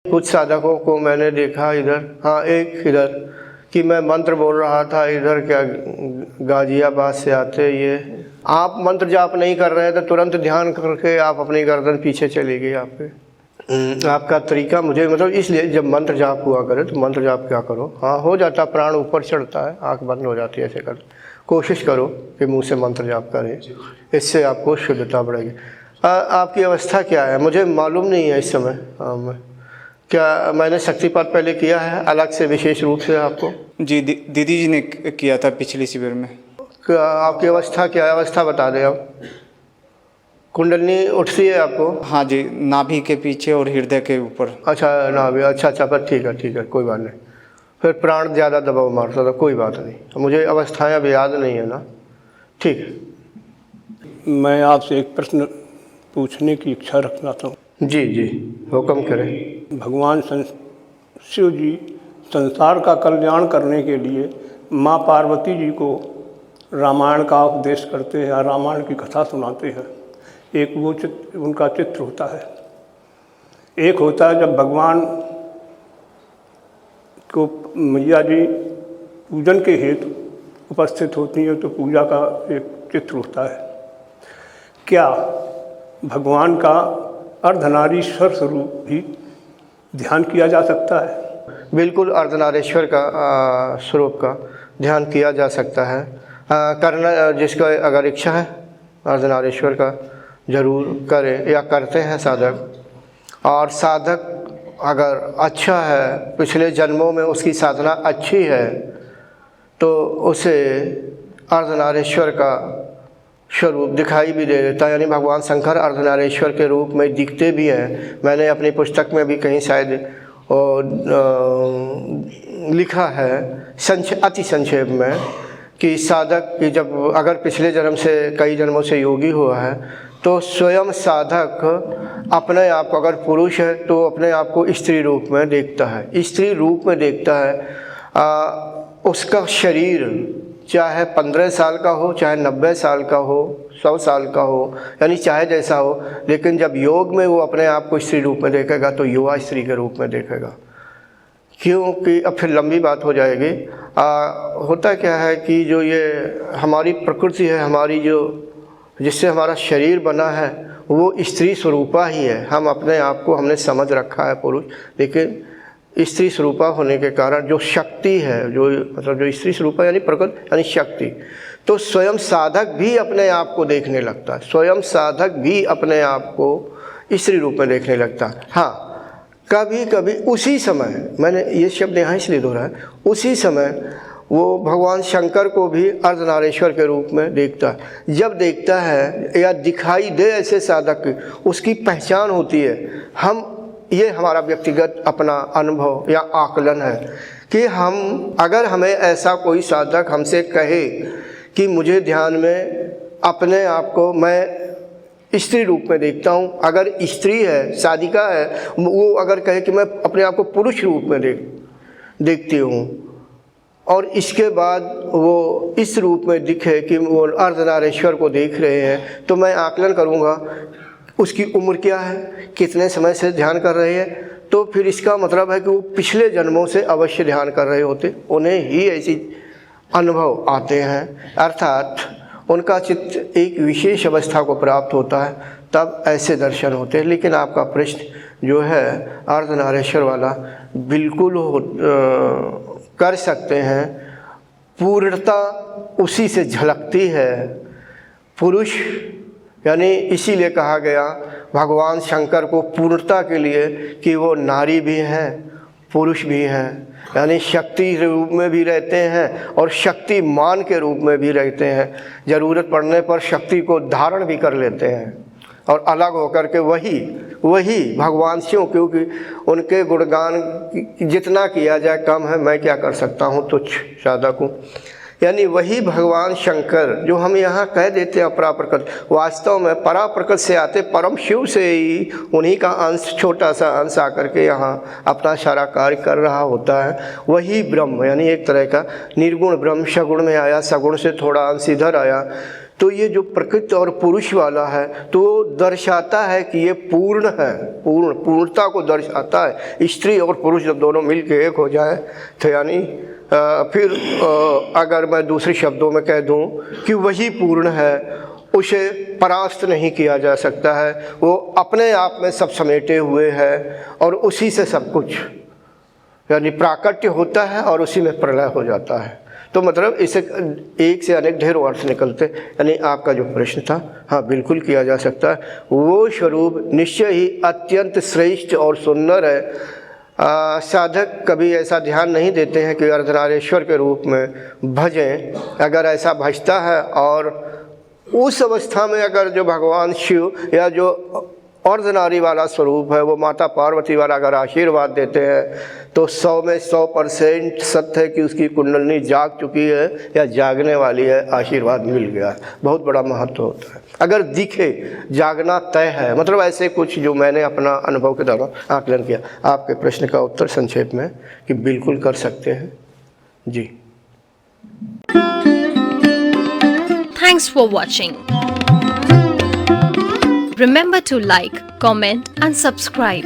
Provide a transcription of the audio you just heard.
कुछ साधकों को मैंने देखा इधर, हाँ एक इधर, कि मैं मंत्र बोल रहा था इधर, क्या गाजियाबाद से आते ये, आप मंत्र जाप नहीं कर रहे तो तुरंत ध्यान करके आप अपनी गर्दन पीछे चली गई आपके। आपका तरीका मुझे मतलब, इसलिए जब मंत्र जाप हुआ करे तो मंत्र जाप क्या करो, हाँ हो जाता, प्राण ऊपर चढ़ता है, आँख बंद हो जाती है, ऐसे कर कोशिश करो कि मुँह से मंत्र जाप करें, इससे आपको शुद्धता बढ़ेगी। आपकी अवस्था क्या है मुझे मालूम नहीं है इस समय। क्या मैंने शक्तिपात पहले किया है अलग से विशेष रूप से आपको? जी दीदी जी ने किया था पिछले शिविर में। आपकी अवस्था क्या है, अवस्था बता दें आप। कुंडलनी उठती है आपको? हाँ जी, नाभि के पीछे और हृदय के ऊपर। अच्छा नाभि, अच्छा पर ठीक है कोई बात नहीं। फिर प्राण ज़्यादा दबाव मारता था, कोई बात नहीं, मुझे अवस्थाएं अब याद नहीं है ना, ठीक है। मैं आपसे एक प्रश्न पूछने की इच्छा रखना था। जी हुक्म करें। भगवान शिव जी संसार का कल्याण करने के लिए माँ पार्वती जी को रामायण का उपदेश करते हैं या रामायण की कथा सुनाते हैं। एक वो चित्र, उनका चित्र होता है, एक होता है जब भगवान को मैया जी पूजन के हेतु उपस्थित होती हैं तो पूजा का एक चित्र होता है। क्या भगवान का अर्धनारीश्वर स्वरूप भी ध्यान किया जा सकता है? बिल्कुल, अर्धनारीश्वर का स्वरूप का ध्यान किया जा सकता है। करना जिसका अगर इच्छा है अर्धनारीश्वर का जरूर करें या करते हैं साधक। और साधक अगर अच्छा है, पिछले जन्मों में उसकी साधना अच्छी है, तो उसे अर्धनारीश्वर का स्वरूप दिखाई भी दे देता है। यानी भगवान शंकर अर्धनारीश्वर के रूप में दिखते भी हैं। मैंने अपनी पुस्तक में भी कहीं शायद लिखा है अति संक्षेप में कि साधक की जब अगर पिछले जन्म से कई जन्मों से योगी हुआ है तो स्वयं साधक अपने आप को, अगर पुरुष है तो अपने आप को स्त्री रूप में देखता है, स्त्री रूप में देखता है। उसका शरीर चाहे 15 साल का हो, चाहे 90 साल का हो, 100 साल का हो, यानी चाहे जैसा हो, लेकिन जब योग में वो अपने आप को स्त्री रूप में देखेगा तो युवा स्त्री के रूप में देखेगा। क्योंकि अब फिर लंबी बात हो जाएगी। होता क्या है कि जो ये हमारी प्रकृति है, हमारी जो जिससे हमारा शरीर बना है वो स्त्री स्वरूपा ही है। हम अपने आप को हमने समझ रखा है पुरुष, लेकिन स्त्री स्वरूपा होने के कारण जो शक्ति है, जो मतलब जो स्त्री स्वरूपा यानी प्रकृति यानी शक्ति, तो स्वयं साधक भी अपने आप को देखने लगता है, स्वयं साधक भी अपने आप को स्त्री रूप में देखने लगता है। हाँ, कभी कभी उसी समय, मैंने ये शब्द यहाँ इसलिए दोहराया, उसी समय वो भगवान शंकर को भी अर्धनारीश्वर के रूप में देखता है। जब देखता है या दिखाई दे ऐसे साधक की, उसकी पहचान होती है। हम ये हमारा व्यक्तिगत अपना अनुभव या आकलन है कि हम अगर हमें ऐसा कोई साधक हमसे कहे कि मुझे ध्यान में अपने आप को मैं स्त्री रूप में देखता हूँ, अगर स्त्री है, साधिका है, वो अगर कहे कि मैं अपने आप को पुरुष रूप में देखती हूँ, और इसके बाद वो इस रूप में दिखे कि वो अर्धनारीश्वर को देख रहे हैं, तो मैं आकलन करूँगा उसकी उम्र क्या है, कितने समय से ध्यान कर रहे हैं। तो फिर इसका मतलब है कि वो पिछले जन्मों से अवश्य ध्यान कर रहे होते, उन्हें ही ऐसी अनुभव आते हैं, अर्थात उनका चित्त एक विशेष अवस्था को प्राप्त होता है, तब ऐसे दर्शन होते हैं। लेकिन आपका प्रश्न जो है अर्धनारीश्वर वाला, बिल्कुल कर सकते हैं। पूर्णता उसी से झलकती है। पुरुष यानी इसीलिए कहा गया भगवान शंकर को पूर्णता के लिए कि वो नारी भी हैं, पुरुष भी हैं, यानी शक्ति रूप में भी रहते हैं और शक्तिमान के रूप में भी रहते हैं। ज़रूरत पड़ने पर शक्ति को धारण भी कर लेते हैं और अलग होकर के वही भगवान शिव, क्योंकि उनके गुणगान जितना किया जाए कम है। मैं क्या कर सकता हूँ, तुच्छ साधक हूँ। यानी वही भगवान शंकर जो हम यहाँ कह देते हैं पराप्रकृत, वास्तव में पराप्रकृत से आते परम शिव से ही उन्हीं का अंश, छोटा सा अंश आकर के यहाँ अपना सारा कार्य कर रहा होता है। वही ब्रह्म, यानी एक तरह का निर्गुण ब्रह्म सगुण में आया, सगुण से थोड़ा अंश इधर आया। तो ये जो प्रकृति और पुरुष वाला है तो दर्शाता है कि ये पूर्ण है, पूर्णता को दर्शाता है। स्त्री और पुरुष जब दोनों मिल के एक हो जाए तो यानी फिर अगर मैं दूसरे शब्दों में कह दूं कि वही पूर्ण है, उसे परास्त नहीं किया जा सकता है, वो अपने आप में सब समेटे हुए है और उसी से सब कुछ यानी प्राकट्य होता है और उसी में प्रलय हो जाता है। तो मतलब इसे एक से अनेक ढेरों अर्थ निकलते। यानी आपका जो प्रश्न था, हाँ बिल्कुल किया जा सकता है। वो स्वरूप निश्चय ही अत्यंत श्रेष्ठ और सुंदर है। साधक कभी ऐसा ध्यान नहीं देते हैं कि अर्धनारीश्वर के रूप में भजें। अगर ऐसा भजता है और उस अवस्था में अगर जो भगवान शिव या जो अर्धनारी वाला स्वरूप है वो माता पार्वती वाला अगर आशीर्वाद देते हैं तो 100 में 100% सत्य है कि उसकी कुंडलनी जाग चुकी है या जागने वाली है, आशीर्वाद मिल गया है। बहुत बड़ा महत्व होता है। अगर दिखे जागना तय है, मतलब ऐसे कुछ जो मैंने अपना अनुभव के दौरान आकलन किया। आपके प्रश्न का उत्तर संक्षेप में कि बिल्कुल कर सकते हैं जी। Thanks for watching. Remember to like, comment and subscribe.